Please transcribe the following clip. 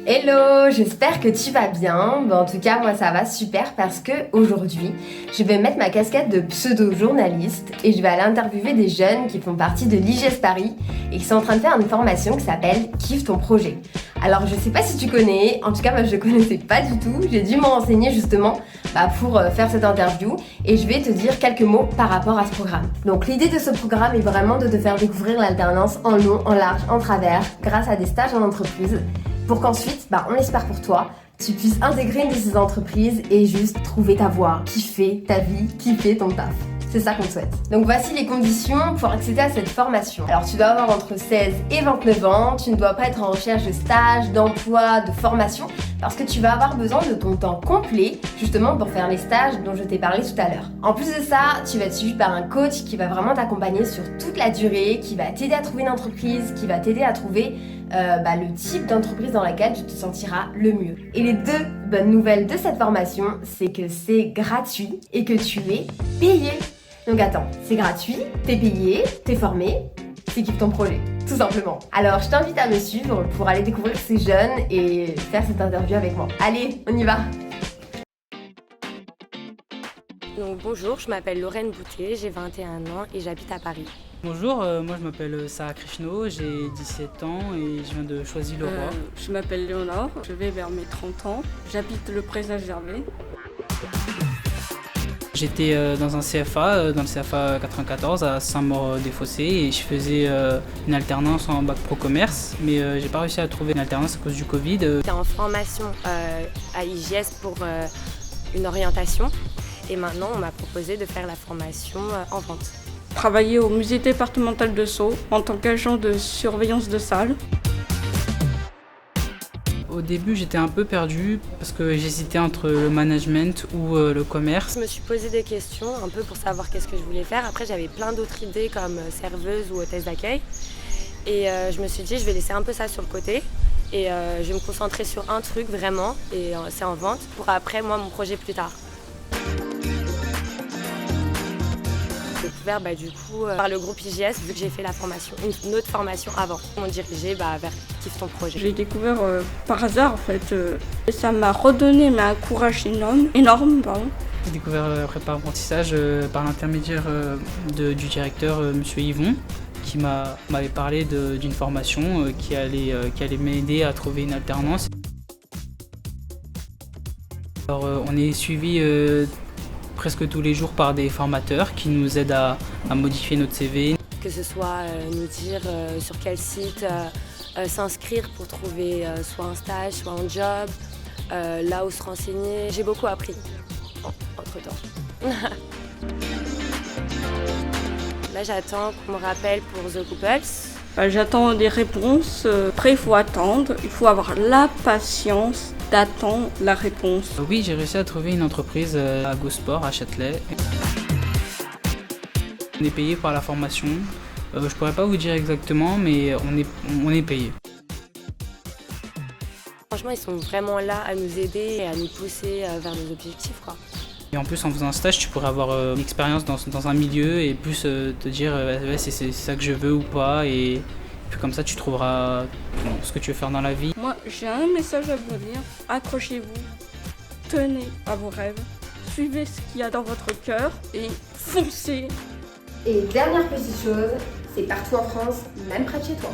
Hello, j'espère que tu vas bien. En tout cas, moi ça va super parce que aujourd'hui, je vais mettre ma casquette de pseudo-journaliste et je vais aller interviewer des jeunes qui font partie de l'IGES Paris et qui sont en train de faire une formation qui s'appelle Kiffe ton projet. Alors je sais pas si tu connais, en tout cas moi je connaissais pas du tout, j'ai dû me renseigner justement pour faire cette interview et je vais te dire quelques mots par rapport à ce programme. Donc l'idée de ce programme est vraiment de te faire découvrir l'alternance en long, en large, en travers grâce à des stages en entreprise pour qu'ensuite, on espère pour toi, tu puisses intégrer une de ces entreprises et juste trouver ta voie, kiffer ta vie, kiffer ton taf. C'est ça qu'on souhaite. Donc voici les conditions pour accéder à cette formation. Alors tu dois avoir entre 16 et 29 ans, tu ne dois pas être en recherche de stage, d'emploi, de formation, parce que tu vas avoir besoin de ton temps complet, justement pour faire les stages dont je t'ai parlé tout à l'heure. En plus de ça, tu vas être suivi par un coach qui va vraiment t'accompagner sur toute la durée, qui va t'aider à trouver une entreprise, qui va t'aider à trouver le type d'entreprise dans laquelle tu te sentiras le mieux. Et les deux bonnes nouvelles de cette formation, c'est que c'est gratuit et que tu es payé. Donc attends, c'est gratuit, t'es payé, t'es formé, c'est Kiffe ton projet, tout simplement. Alors je t'invite à me suivre pour aller découvrir ces jeunes et faire cette interview avec moi. Allez, on y va! Donc bonjour, je m'appelle Lorraine Boutet, j'ai 21 ans et j'habite à Paris. Bonjour, moi je m'appelle Sarah Krishno, j'ai 17 ans et je viens de Choisy-le-Roi. Je m'appelle Léonore, je vais vers mes 30 ans, j'habite le Présage-Gervais. J'étais dans un CFA, dans le CFA 94 à Saint-Maur-des-Fossés et je faisais une alternance en bac pro commerce, mais j'ai pas réussi à trouver une alternance à cause du Covid. J'étais en formation à IGS pour une orientation et maintenant on m'a proposé de faire la formation en vente. Travailler au musée départemental de Sceaux en tant qu'agent de surveillance de salle. Au début j'étais un peu perdu parce que j'hésitais entre le management ou le commerce. Je me suis posé des questions un peu pour savoir qu'est-ce que je voulais faire. Après j'avais plein d'autres idées comme serveuse ou hôtesse d'accueil. Et je me suis dit je vais laisser un peu ça sur le côté et je vais me concentrer sur un truc vraiment et c'est en vente pour après moi mon projet plus tard. J'ai découvert du coup par le groupe IGS vu que j'ai fait la formation, une autre formation avant. Ils m'ont dirigé vers Kiffe ton projet. J'ai découvert par hasard en fait. Et ça m'a redonné un courage énorme. J'ai découvert la prépa apprentissage par l'intermédiaire du directeur Monsieur Yvon qui m'avait parlé d'une formation qui allait m'aider à trouver une alternance. Alors on est suivi presque tous les jours par des formateurs qui nous aident à modifier notre CV. Que ce soit nous dire sur quel site s'inscrire pour trouver soit un stage, soit un job, là où se renseigner. J'ai beaucoup appris entre-temps. Là j'attends qu'on me rappelle pour The Couples. J'attends des réponses. Après il faut attendre, il faut avoir la patience d'attendre la réponse. Oui, j'ai réussi à trouver une entreprise à Gosport, à Châtelet. On est payé par la formation. Je pourrais pas vous dire exactement, mais on est payé. Franchement, ils sont vraiment là à nous aider et à nous pousser vers nos objectifs, quoi. Et en plus, en faisant un stage, tu pourrais avoir une expérience dans un milieu et plus te dire c'est ça que je veux ou pas. Et puis comme ça, tu trouveras ce que tu veux faire dans la vie. Moi, j'ai un message à vous dire. Accrochez-vous, tenez à vos rêves, suivez ce qu'il y a dans votre cœur et foncez. Et dernière petite chose, c'est partout en France, même près de chez toi.